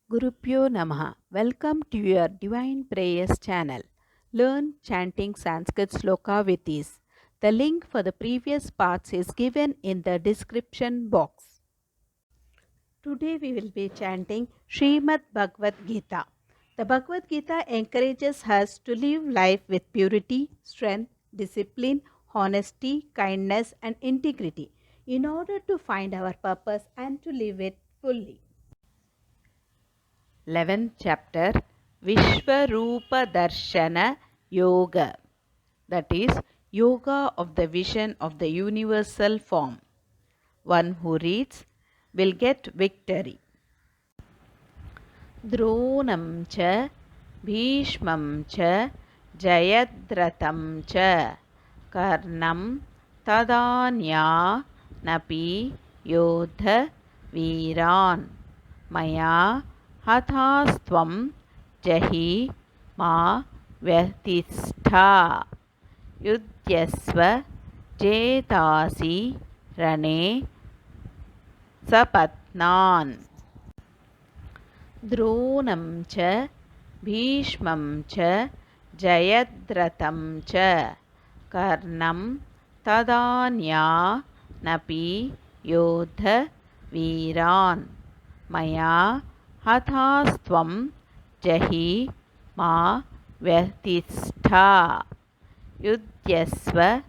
Gurupyo Namaha. Welcome to your Divine Prayers channel. Learn chanting Sanskrit sloka with ease. The link for the previous parts is given in the description box. Today we will be chanting Srimad Bhagavad Gita. The Bhagavad Gita encourages us to live life with purity, strength, discipline, honesty, kindness, and integrity in order to find our purpose and to live it fully. 11th chapter Vishwarupa Darshana Yoga, that is, Yoga of the vision of the universal form. One who reads will get victory. Dronam cha Bhishmam cha Jayadratam cha Karnam Tadanya Napi Yodha Viran Maya Hathastvam Jahi Ma Vyatistha Yudyasva Jetasi Rane Sapatnan Dronam cha Bhishmam cha Jayadratam cha Karnam Tadanya Napi Yodha Viran Maya Hathastvam Jahi Ma Vyatistha Yudyasva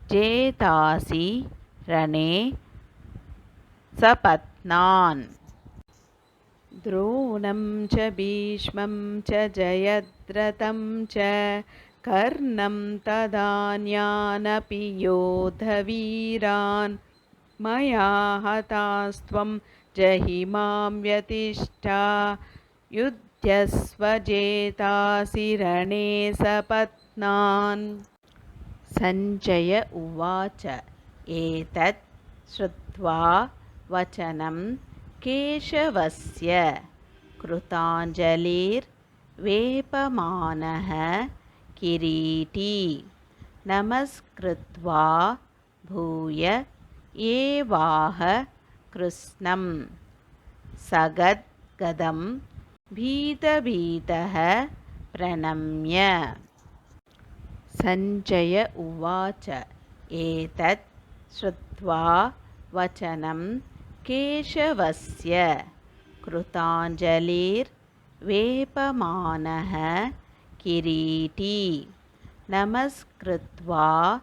Jetasi Rane Sapatnan Dronam cha Bhishmam cha Jayadratam cha Karnam Tadanyanapi Yodhaviran Maya Hatastvam Jahimam Vyatishta Yudyasva Jetasi Rane Sapatnan Sanjaya Uvacha Etat Shrutva Vachanam Keshavasya Krutanjalir Vepamanaha Kiriti Namaskritva Bhuya Evaha Krishnam Sagad Gadam Bhita Bhitaha Pranamya Sanjaya Uvacha Etat Shrutva Vachanam Keshavasya Krutanjalir Vepamanaha Kiriti Namaskritva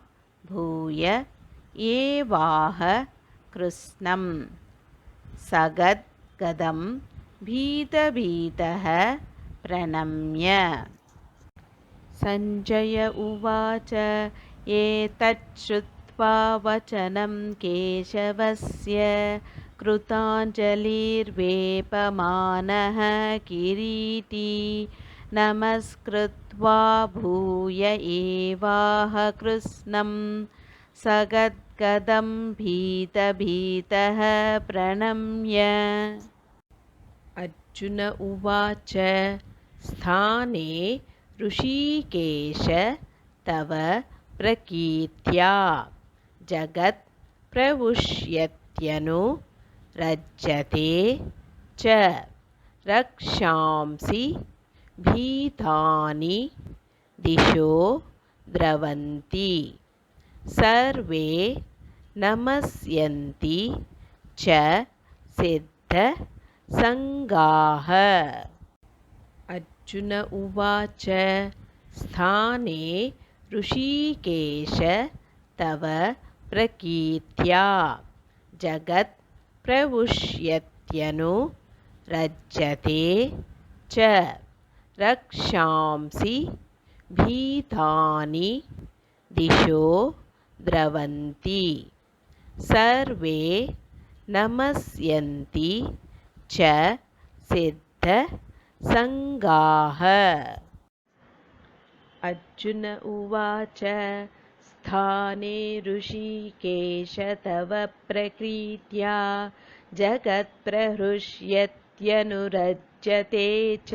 Bhuya Evaha Krishnam Sagad Gadam Bhita Bhitaha Pranamya Sanjaya Uvacha Etat Shrutva Vachanam Keshavasya Krutanjalir Vepamanaha Kiriti Namaskritva Bhuya Evaha Krishnam Sagadgadam Bhita Bhitaha Pranamya Arjuna Uvacha Sthane Hrishikesh तव प्रकीर्त्या जगत् प्रवुष्यत्यनु रज्यते च रक्षांसि भीतानि दिशो द्रवन्ति सर्वे नमस्यन्ति च सिद्धसङ्गाः अर्जुन उवाच स्थाने ऋषिकेश तव प्रकीर्त्या जगत् प्रवुष्यत्यनु रज्यते च रक्षांसि भीतानि दिशो द्रवन्ति सर्वे नमस्यन्ति च सिद्धसङ्गाः अर्जुन उवाच स्थाने ऋषिकेश तव प्रकीर्त्या जगत्प्रहृष्यत्यनुरज्यते च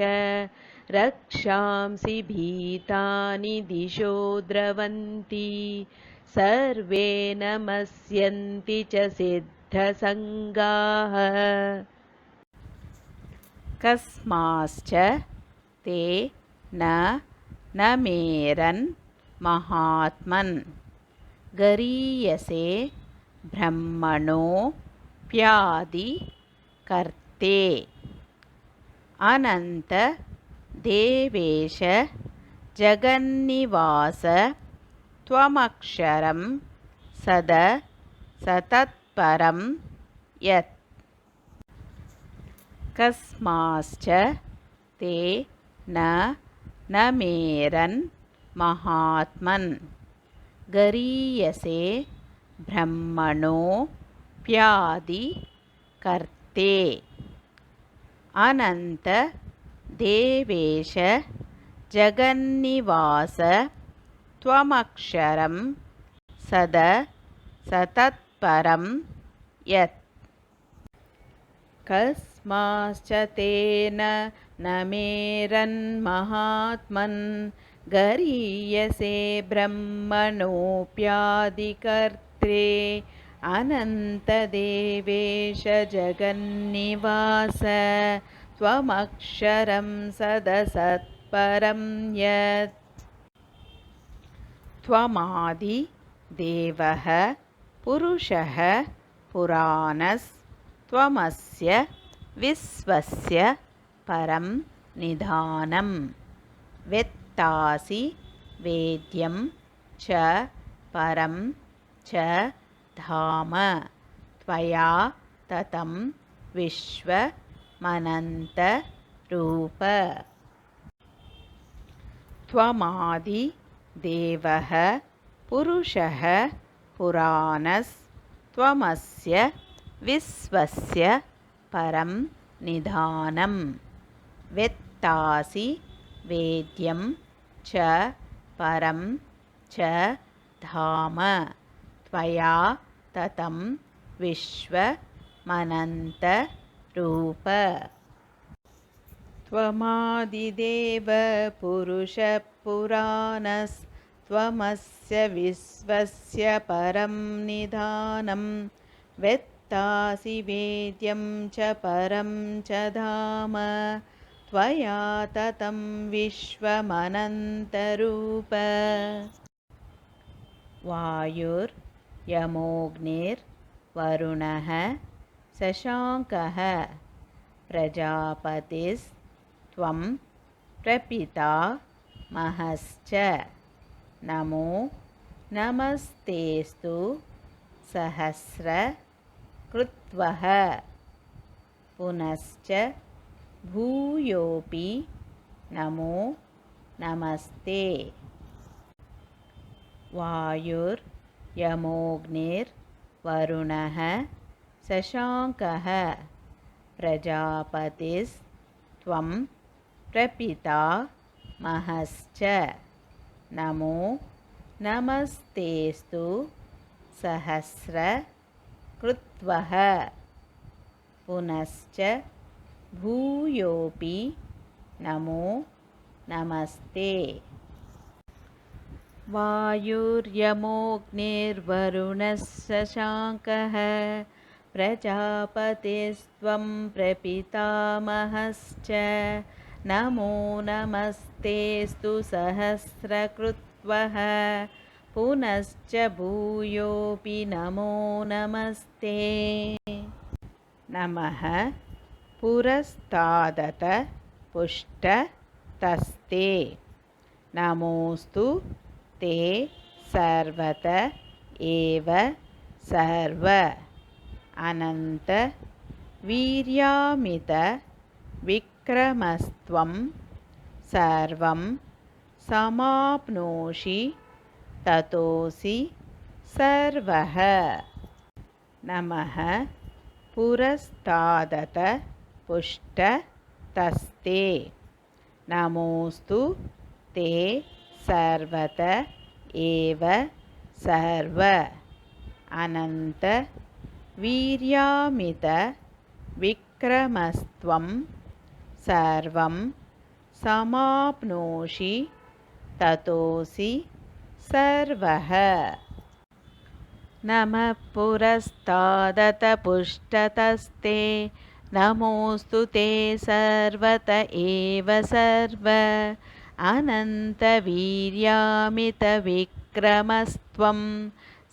रक्षांसि भीतानि दिशो द्रवन्ति सर्वे नमस्यन्ति च सिद्धसङ्गाः कस्माश्च ते न मेरन् महात्मन् गरीयसे ब्रह्मणोऽप्यादिकर्ते अनन्त देवेश जगन्निवास त्वमक्षरं सतत्परं यत् कस्माश्च ते न मेरन् महात्मन् गरीयसे ब्रह्मणोऽप्यादिकर्ते अनन्त देवेश जगन्निवास त्वमक्षरं सतत्परं यत् कस्माश्च तेन न मेरन्महात्मन् गरीयसे ब्रह्मणोऽप्यादिकर्त्रे अनन्तदेवेश जगन्निवास त्वमक्षरं सतत्परं यत् त्वमादिदेवः पुरुषः पुराणस्त्वमस्य विश्वस्य परं निधानं वेत्तासि वेद्यं च परं च धाम त्वया ततं विश्वमनन्तरूप त्वमादिदेवः पुरुषः पुराणस्त्वमस्य विश्वस्य परं निधानं वेत्तासि वेद्यं च परं च धाम त्वया ततं विश्वमनन्तरूप त्वमादिदेव पुरुषः पुराणस्त्वमस्य विश्वस्य परं निधानं वेत्तासि वेद्यं च परं च धाम त्वया ततं विश्वमनन्तरूप वायुर्यमोऽग्निर्वरुणः शशाङ्कः प्रजापतिस्त्वं प्रपितामहश्च नमो नमस्तेस्तु सहस्रकृत्वः पुनश्च भूयोऽपि नमो नमस्ते वायुर्यमोऽग्निर्वरुणः शशाङ्कः प्रजापतिस्त्वं प्रपितामहश्च नमो नमस्तेस्तु सहस्रकृत्वः पुनश्च भूयोऽपि नमो नमस्ते वायुर्यमोऽग्निर्वरुणः शशाङ्कः प्रजापतिस्त्वं प्रपितामहश्च नमो नमस्तेस्तु सहस्रकृत्वः पुनश्च भूयोऽपि नमो नमस्ते नमः पुरस्तादत पुष्टतस्ते नमोऽस्तु ते सर्वत एव सर्व अनन्त वीर्यामित विक्रमस्त्वं सर्वं समाप्नोषि ततोऽसि सर्वः नमः पुरस्तादत पुष्टतस्ते नमोऽस्तु ते सर्वत एव सर्व अनन्त वीर्यामित विक्रमस्त्वं सर्वं समाप्नोषि ततोऽसि सर्वः नमः पुरस्तादत पुष्टतस्ते नमोऽस्तु ते सर्वत एव सर्व अनन्तवीर्यामितविक्रमस्त्वं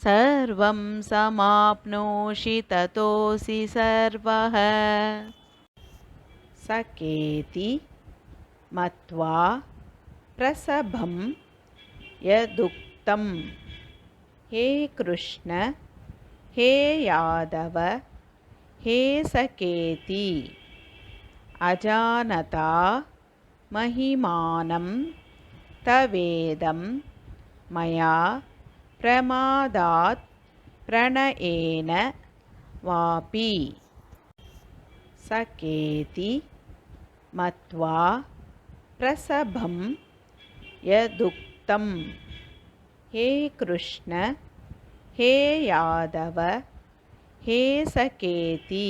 सर्वं समाप्नोषि ततोऽसि सर्वः सकेति मत्वा प्रसभं यदुक्तं हे कृष्ण हे यादव हे सकेति अजानता महिमानं तवेदं मया प्रमादात् प्रणयेन वापि सकेति मत्वा प्रसभं यदुक्तं हे कृष्ण हे यादव हे सकेति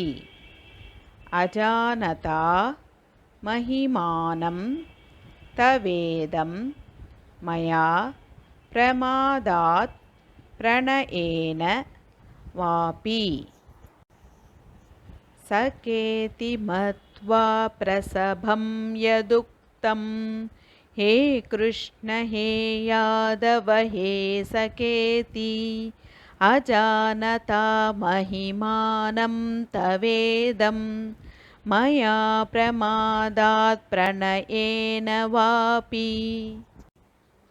अजानता महिमानं तवेदं मया प्रमादात् प्रणयेन वापि सकेति मत्वा प्रसभं यदुक्तं हे कृष्ण हे यादव हे सकेति अजानता महिमानं तवेदं मया प्रमादात् प्रणयेन वापि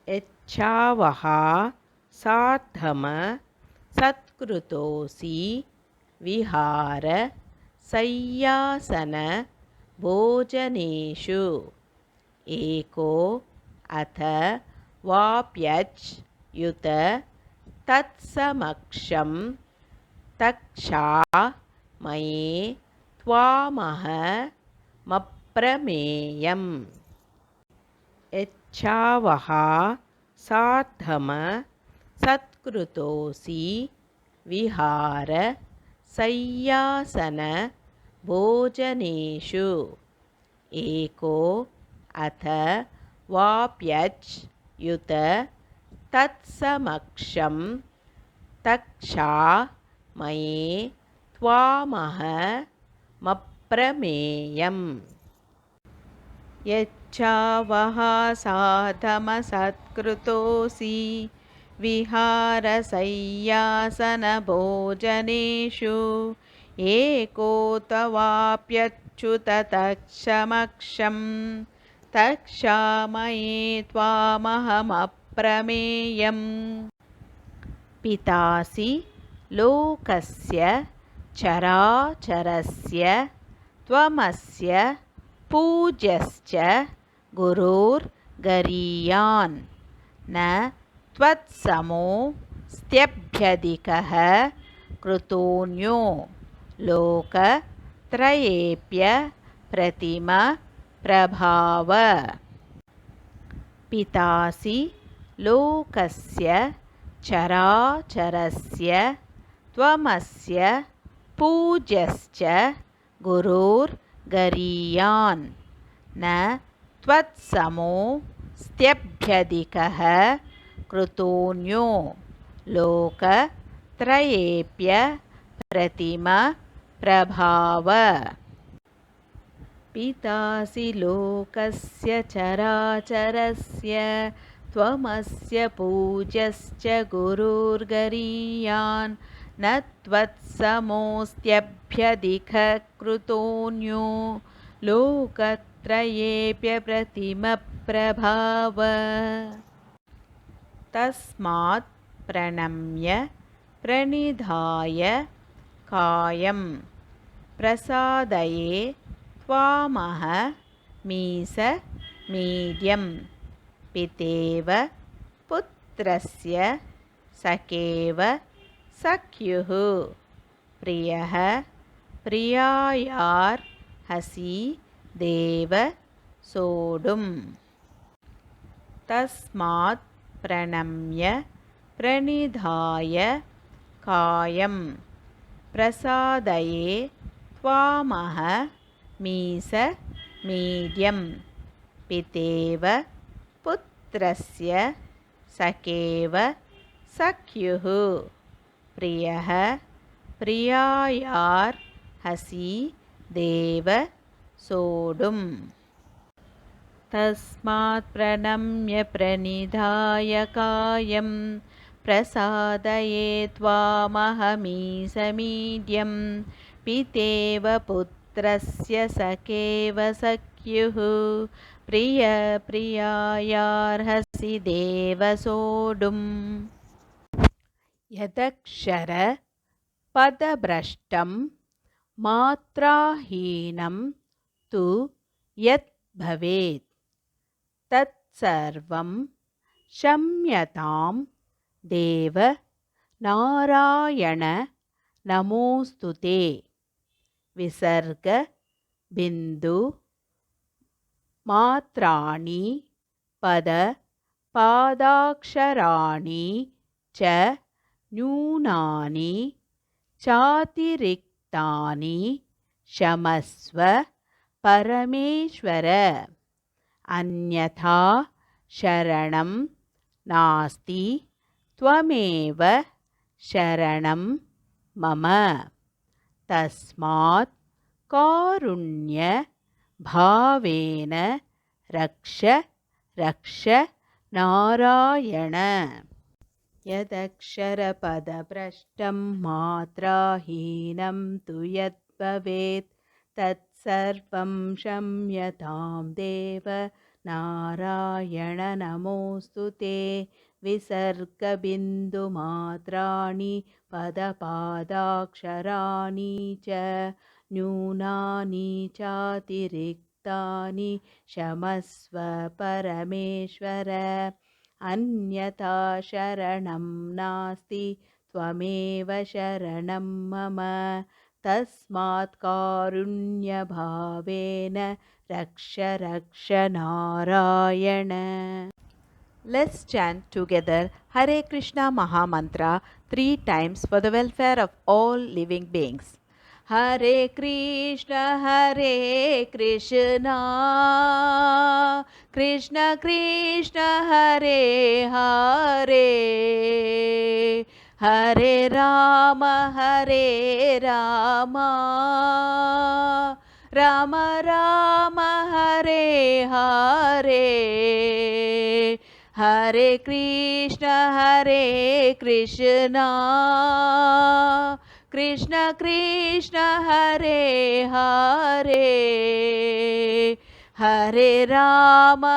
यच्छावः सार्धम सत्कृतोऽसि विहार शय्यासन भोजनेषु एको अथ वाप्यच्युत तत्समक्षं तक्षामये त्वामहमप्रमेयम् यच्छावः सार्धम सत्कृतोऽसि विहार शय्यासन भोजनेषु एको अथ वाप्यच्युत तत्समक्षं तक्षामये त्वामहमप्रमेयम् यच्छावः साधमसत्कृतोऽसि विहारशय्यासनभोजनेषु एको तवाप्यच्युत तत्समक्षं तक्षामये त्वामहमप्रमेयम् पितासि लोकस्य चराचरस्य त्वमस्य पूज्यश्च गुरुर्गरीयान् न त्वत्समोऽस्त्यभ्यधिकः कृतोऽन्यो लोकत्रयेऽप्यप्रतिमप्रभाव पितासि लोकस्य चराचरस्य त्वमस्य पूज्यश्च गुरुर्गरीयान् न त्वत्समोऽस्त्यभ्यधिकः कृतोऽन्यो लोकत्रयेऽप्यप्रतिमप्रभाव पितासि लोकस्य चराचरस्य त्वमस्य पूज्यश्च गुरुर्गरीयान् न त्वत्समोऽस्त्यभ्यधिकः कृतोऽन्यो लोकत्रयेऽप्यप्रतिमप्रभाव तस्मात् प्रणम्य प्रणिधाय कायं प्रसादये त्वामहमीशमीड्यं पितेव पुत्रस्य सखेव सख्युः प्रियः प्रियायार्हसि देव सोढुम् तस्मात् प्रणम्य प्रणिधाय कायं प्रसादये त्वामहमीशमीड्यं पितेव पुत्रस्य सखेव सख्युः प्रियः प्रियायार्हसि देव सोढुम् तस्मात् प्रणम्य प्रणिधाय कायं प्रसादये त्वामहमीसमीड्यं पितेव पुत्रस्य सखेव सख्युः प्रियप्रियायार्हसि देव सोढुम् यदक्षर पदभ्रष्टं मात्राहीनं तु यत् भवेत् तत्सर्वं क्षम्यतां देव नारायण नमोऽस्तु ते विसर्ग बिन्दु मात्राणि पद पादाक्षराणि च न्यूनानि चातिरिक्तानि क्षमस्व परमेश्वर अन्यथा शरणं नास्ति त्वमेव शरणं मम तस्मात् कारुण्य भावेन रक्ष रक्ष नारायण यदक्षरपदभ्रष्टं मात्राहीनं तु यद्भवेत् तत्सर्वं क्षम्यतां देव नारायण नमोऽस्तु ते विसर्गबिन्दुमात्राणि पदपादाक्षराणि च न्यूनानि चातिरिक्तानि क्षमस्व परमेश्वर अन्यथा शरणं नास्ति त्वमेव शरणं मम तस्मात् कारुण्यभावेन रक्ष रक्ष Narayana. Let's chant together Hare Krishna Mahamantra 3 times for the welfare of all living beings. Hare Krishna Krishna Krishna Hare Hare Hare Rama Rama Rama Hare Hare Hare Krishna Krishna Krishna Hare Hare Hare Rama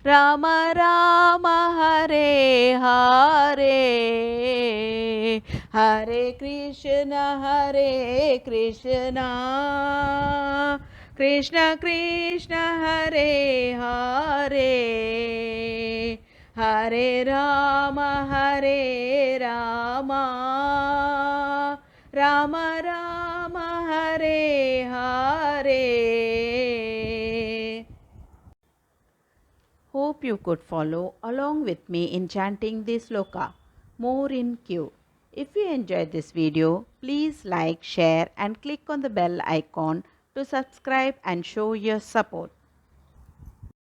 Rama Rama Hare Hare Hare Krishna Krishna Krishna Hare Hare Hare Rama Rama Rama Hare Hare. Hope you could follow along with me in chanting this sloka. More in queue. If you enjoyed this video, please like, share and click on the bell icon to subscribe and show your support.